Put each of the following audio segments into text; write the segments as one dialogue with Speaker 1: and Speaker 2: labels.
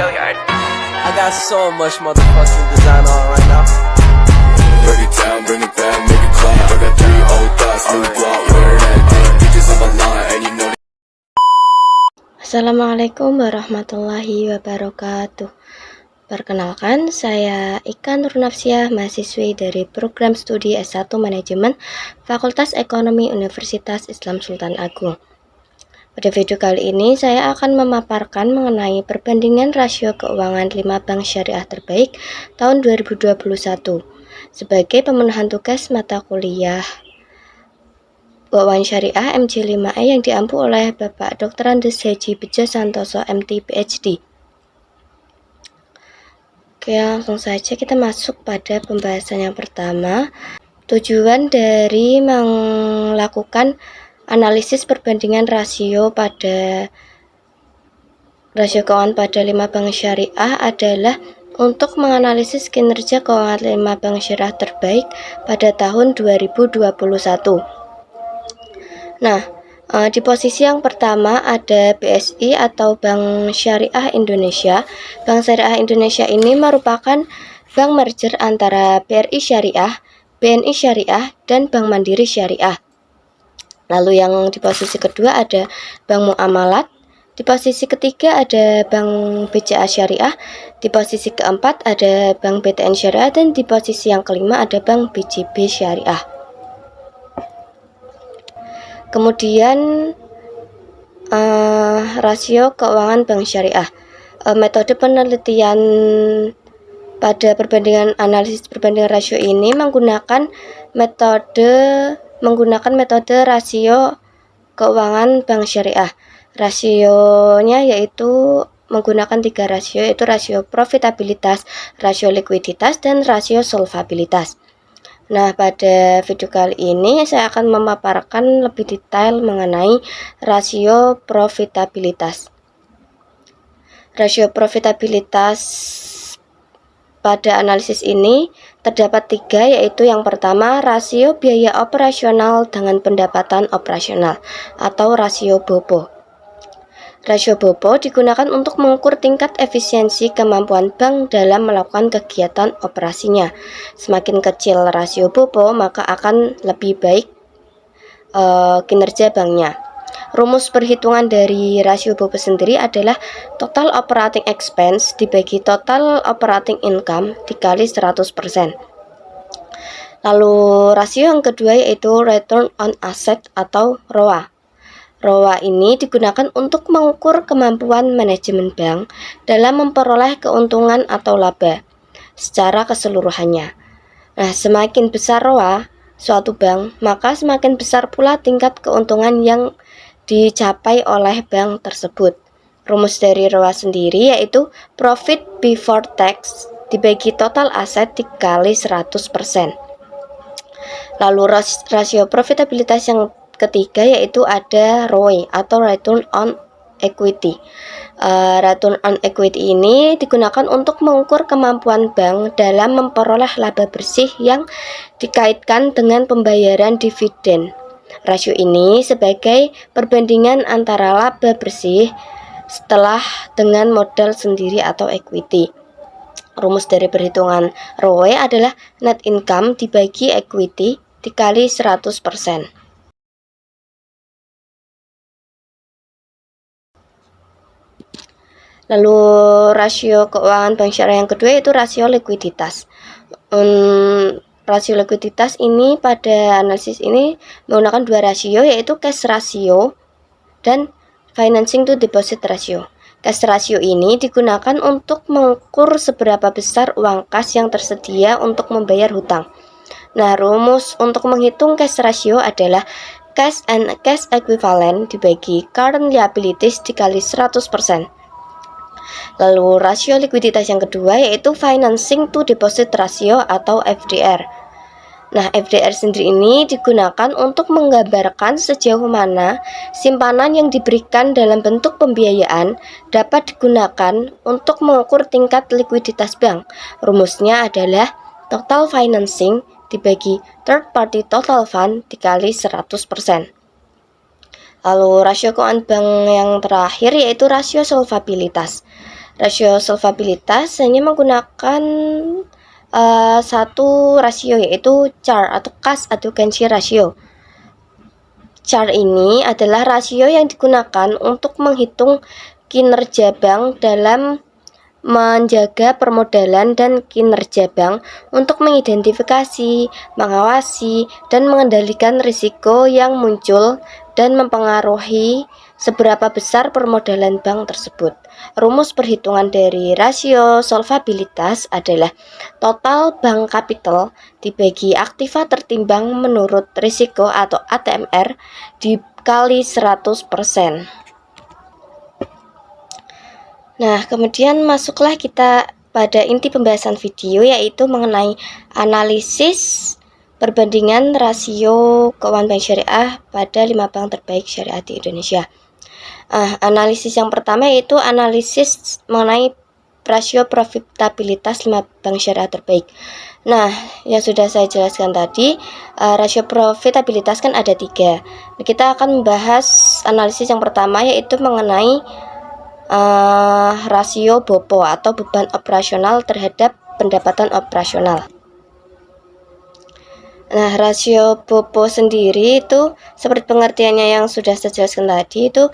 Speaker 1: I got so much motherfucking design on right now.
Speaker 2: Break it down, bring it back, make it clap. I got 3 old thoughts, new guap, wear that thing. Bitches on my line, and you know.
Speaker 3: Assalamualaikum warahmatullahi wabarakatuh. Perkenalkan, saya Ika Nurnafsiah, mahasiswi dari program studi S1 Manajemen Fakultas Ekonomi Universitas Islam Sultan Agung. Pada video kali ini, saya akan memaparkan mengenai perbandingan rasio keuangan 5 bank syariah terbaik tahun 2021 sebagai pemenuhan tugas mata kuliah Keuangan Syariah MJ5E yang diampu oleh Bapak Dr. Andes Haji Bejo Santoso MT PhD. Oke, langsung saja kita masuk pada pembahasan yang pertama. Tujuan dari melakukan analisis perbandingan rasio keuangan pada 5 bank syariah adalah untuk menganalisis kinerja keuangan 5 bank syariah terbaik pada tahun 2021. Nah, di posisi yang pertama ada BSI atau Bank Syariah Indonesia. Bank Syariah Indonesia ini merupakan bank merger antara BRI Syariah, BNI Syariah, dan Bank Mandiri Syariah. Lalu yang di posisi kedua ada Bank Muamalat, di posisi ketiga ada Bank BCA Syariah, di posisi keempat ada Bank BTN Syariah, dan di posisi yang kelima ada Bank BJB Syariah. Kemudian rasio keuangan bank syariah. Metode penelitian pada analisis perbandingan rasio ini menggunakan metode rasio keuangan bank syariah. Rasionya yaitu menggunakan 3 rasio, yaitu rasio profitabilitas, rasio likuiditas, dan rasio solvabilitas. Nah, pada video kali ini saya akan memaparkan lebih detail mengenai rasio profitabilitas. Rasio profitabilitas pada analisis ini terdapat 3, yaitu yang pertama rasio biaya operasional dengan pendapatan operasional atau rasio BOPO. Rasio BOPO digunakan untuk mengukur tingkat efisiensi kemampuan bank dalam melakukan kegiatan operasinya. Semakin kecil rasio BOPO, maka akan lebih baik kinerja banknya. Rumus perhitungan dari rasio BOPO sendiri adalah total operating expense dibagi total operating income dikali 100%. Lalu rasio yang kedua yaitu return on asset atau ROA. ROA ini digunakan untuk mengukur kemampuan manajemen bank dalam memperoleh keuntungan atau laba secara keseluruhannya. Nah, semakin besar ROA suatu bank, maka semakin besar pula tingkat keuntungan yang dicapai oleh bank tersebut. Rumus dari ROA sendiri yaitu profit before tax dibagi total aset dikali 100%. Lalu rasio profitabilitas yang ketiga yaitu ada ROE atau return on equity. Return on equity ini digunakan untuk mengukur kemampuan bank dalam memperoleh laba bersih yang dikaitkan dengan pembayaran dividen. Rasio ini sebagai perbandingan antara laba bersih setelah dengan modal sendiri atau equity. Rumus dari perhitungan ROE adalah net income dibagi equity dikali 100%. Lalu rasio keuangan bank syariah yang kedua yaitu rasio likuiditas. Rasio likuiditas ini pada analisis ini menggunakan 2 rasio yaitu cash ratio dan financing to deposit ratio. Cash ratio ini digunakan untuk mengukur seberapa besar uang kas yang tersedia untuk membayar hutang. Nah, rumus untuk menghitung cash ratio adalah cash and cash equivalent dibagi current liabilities dikali 100%. Lalu rasio likuiditas yang kedua yaitu financing to deposit ratio atau FDR. Nah, FDR sendiri ini digunakan untuk menggambarkan sejauh mana simpanan yang diberikan dalam bentuk pembiayaan dapat digunakan untuk mengukur tingkat likuiditas bank. Rumusnya adalah total financing dibagi third party total fund dikali 100%. Lalu rasio keuangan bank yang terakhir yaitu rasio solvabilitas. Rasio solvabilitas hanya menggunakan satu rasio, yaitu CHAR atau Cash Adherency Ratio. CHAR ini adalah rasio yang digunakan untuk menghitung kinerja bank dalam menjaga permodalan dan kinerja bank untuk mengidentifikasi, mengawasi, dan mengendalikan risiko yang muncul dan mempengaruhi seberapa besar permodalan bank tersebut. Rumus perhitungan dari rasio solvabilitas adalah total bank capital dibagi aktiva tertimbang menurut risiko atau ATMR dikali 100%. Nah, kemudian masuklah kita pada inti pembahasan video, yaitu mengenai analisis perbandingan rasio keuangan bank syariah pada 5 bank terbaik syariah di Indonesia. Analisis yang pertama yaitu analisis mengenai rasio profitabilitas 5 bank syariah terbaik. Nah, yang sudah saya jelaskan tadi, rasio profitabilitas kan ada 3. Kita akan membahas analisis yang pertama, yaitu mengenai rasio BOPO atau beban operasional terhadap pendapatan operasional. Nah, rasio BOPO sendiri itu seperti pengertiannya yang sudah saya jelaskan tadi, itu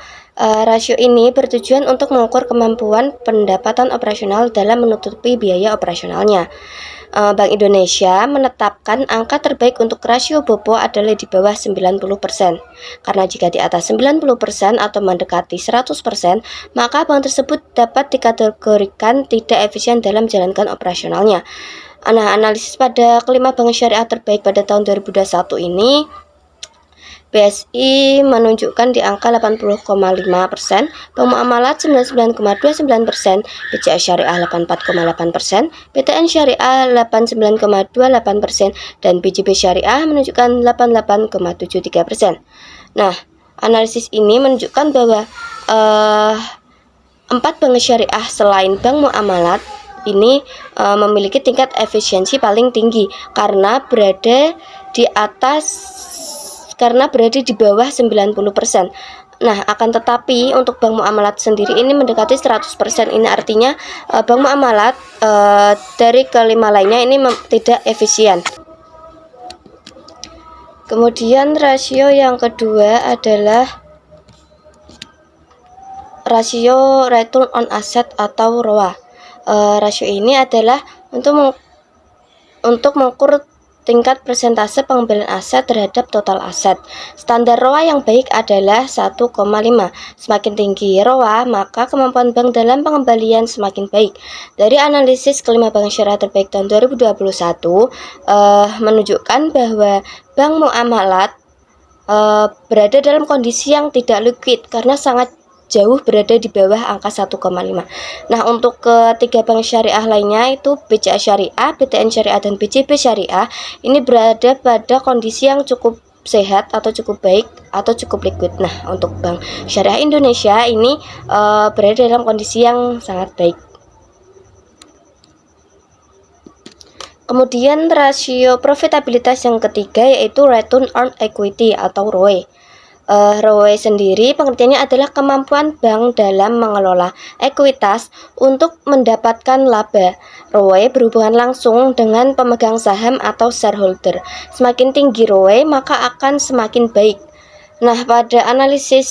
Speaker 3: rasio ini bertujuan untuk mengukur kemampuan pendapatan operasional dalam menutupi biaya operasionalnya. Bank Indonesia menetapkan angka terbaik untuk rasio BOPO adalah di bawah 90%. Karena jika di atas 90% atau mendekati 100%, maka bank tersebut dapat dikategorikan tidak efisien dalam menjalankan operasionalnya. Nah, analisis pada kelima bank syariah terbaik pada tahun 2021 ini, BSI menunjukkan di angka 80,5%, Bank Muamalat 99,29%, BCA Syariah 84,8%, BTN Syariah 89,28%, dan BJB Syariah menunjukkan 88,73%. Nah, analisis ini menunjukkan bahwa 4 bank syariah selain Bank Muamalat ini memiliki tingkat efisiensi paling tinggi karena berada di bawah 90%. Nah, akan tetapi untuk Bank Muamalat sendiri ini mendekati 100%. Ini artinya Bank Muamalat dari kelima lainnya ini tidak efisien. Kemudian rasio yang kedua adalah rasio return on asset atau ROA. Rasio ini adalah untuk mengukur tingkat persentase pengembalian aset terhadap total aset. Standar ROA yang baik adalah 1,5. Semakin tinggi ROA, maka kemampuan bank dalam pengembalian semakin baik. Dari analisis kelima bank syariah terbaik tahun 2021 menunjukkan bahwa Bank Muamalat berada dalam kondisi yang tidak liquid karena sangat jauh berada di bawah angka 1,5. Nah, untuk ketiga bank syariah lainnya itu BCA Syariah, BTN Syariah, dan BJB Syariah ini berada pada kondisi yang cukup sehat atau cukup baik atau cukup liquid. Nah, untuk Bank Syariah Indonesia ini berada dalam kondisi yang sangat baik. Kemudian rasio profitabilitas yang ketiga yaitu return on equity atau ROE. ROE sendiri pengertiannya adalah kemampuan bank dalam mengelola ekuitas untuk mendapatkan laba. ROE berhubungan langsung dengan pemegang saham atau shareholder. Semakin tinggi ROE maka akan semakin baik. Nah, pada analisis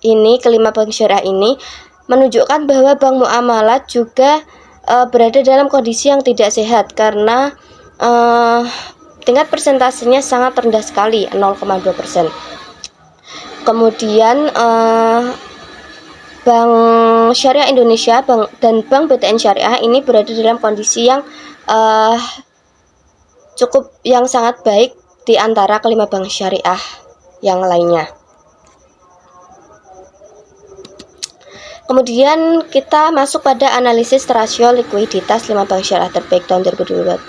Speaker 3: ini kelima bank syariah ini menunjukkan bahwa Bank Muamalat juga berada dalam kondisi yang tidak sehat karena tingkat persentasenya sangat rendah sekali, 0,2%. Kemudian Bank Syariah Indonesia dan Bank BTN Syariah ini berada dalam kondisi yang sangat baik di antara kelima bank syariah yang lainnya. Kemudian kita masuk pada analisis rasio likuiditas 5 bank syariah terbaik tahun 2021.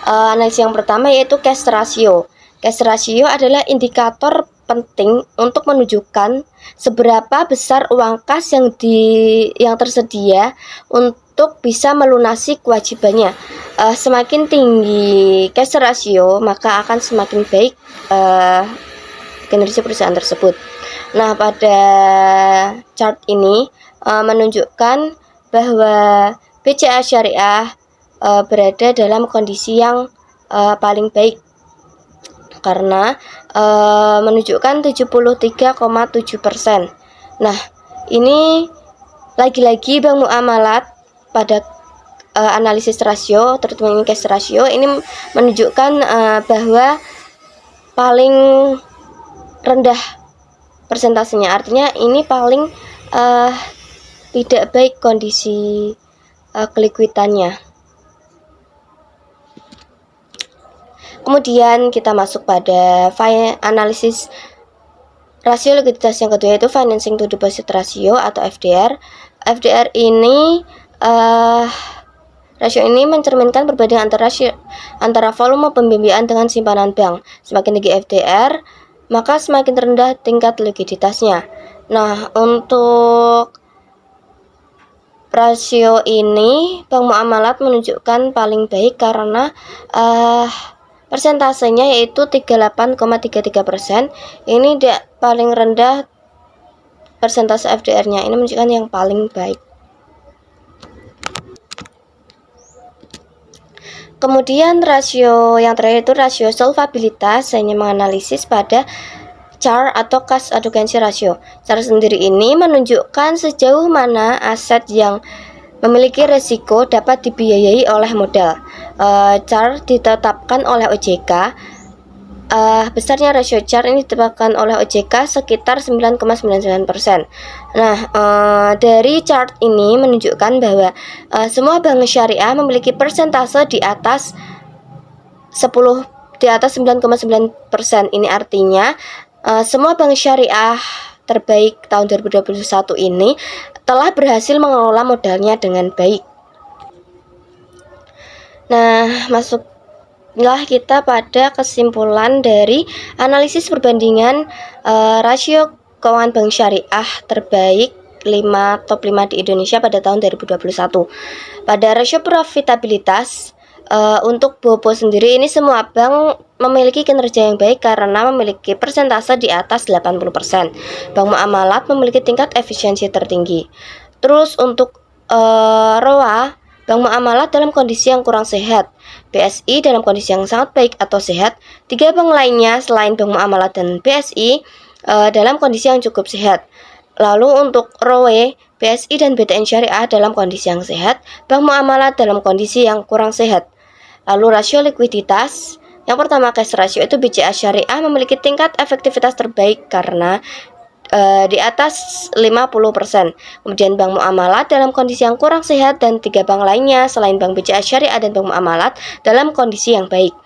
Speaker 3: Analisis yang pertama yaitu cash ratio. Cash ratio adalah indikator penting untuk menunjukkan seberapa besar uang kas yang tersedia untuk bisa melunasi kewajibannya. Semakin tinggi cash ratio, maka akan semakin baik kinerja perusahaan tersebut. Nah, pada chart ini menunjukkan bahwa BCA Syariah berada dalam kondisi yang paling baik karena menunjukkan 73,7%. Nah, ini lagi-lagi Bank Muamalat pada analisis rasio, terutama ini cash ratio, ini menunjukkan bahwa paling rendah persentasenya, artinya ini paling tidak baik kondisi kelikuitannya. Kemudian kita masuk pada analisis rasio likuiditas yang kedua, yaitu financing to deposit ratio atau FDR. FDR ini rasio ini mencerminkan perbandingan antara volume pembiayaan dengan simpanan bank. Semakin tinggi FDR, maka semakin rendah tingkat likuiditasnya. Nah, untuk rasio ini Bank Muamalat menunjukkan paling baik karena persentasenya yaitu 38,33%. Ini paling rendah persentase FDR-nya. Ini menunjukkan yang paling baik. Kemudian rasio yang terakhir itu rasio solvabilitas, hanya menganalisis pada CAR atau cash adequacy ratio. CAR sendiri ini menunjukkan sejauh mana aset yang memiliki resiko dapat dibiayai oleh modal. CAR ditetapkan oleh OJK. Besarnya rasio CAR ini ditetapkan oleh OJK sekitar 9,99%. Nah, dari chart ini menunjukkan bahwa semua bank syariah memiliki persentase di atas 9,9%. Ini artinya semua bank syariah terbaik tahun 2021 ini telah berhasil mengelola modalnya dengan baik. Nah, masuklah kita pada kesimpulan dari analisis perbandingan rasio keuangan bank syariah terbaik top 5 di Indonesia pada tahun 2021. Pada rasio profitabilitas untuk BOBO sendiri, ini semua bank memiliki kinerja yang baik karena memiliki persentase di atas 80%. Bank Muamalat memiliki tingkat efisiensi tertinggi. Terus untuk ROA, Bank Muamalat dalam kondisi yang kurang sehat, BSI dalam kondisi yang sangat baik atau sehat. 3 bank lainnya selain Bank Muamalat dan BSI dalam kondisi yang cukup sehat. Lalu untuk ROE, BSI dan BTN Syariah dalam kondisi yang sehat, Bank Muamalat dalam kondisi yang kurang sehat. Lalu rasio likuiditas, yang pertama cash ratio itu BCA Syariah memiliki tingkat efektivitas terbaik karena di atas 50%. Kemudian Bank Muamalat dalam kondisi yang kurang sehat dan 3 bank lainnya selain Bank BCA Syariah dan Bank Muamalat dalam kondisi yang baik.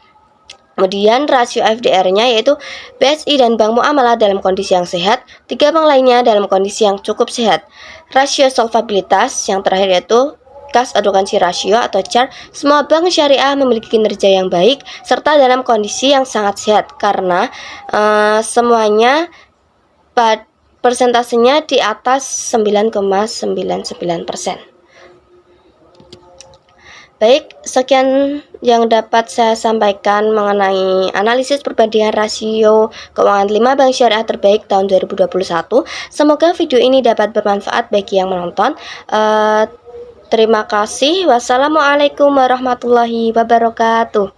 Speaker 3: Kemudian rasio FDR-nya yaitu BSI dan Bank Muamalat dalam kondisi yang sehat, 3 bank lainnya dalam kondisi yang cukup sehat. Rasio solvabilitas yang terakhir yaitu cash adequacy ratio atau CAR. Semua bank syariah memiliki kinerja yang baik serta dalam kondisi yang sangat sehat karena semuanya persentasenya di atas 9,99%. Baik, sekian yang dapat saya sampaikan mengenai analisis perbandingan rasio keuangan 5 bank syariah terbaik tahun 2021. Semoga video ini dapat bermanfaat bagi yang menonton. Terima kasih. Wassalamualaikum warahmatullahi wabarakatuh.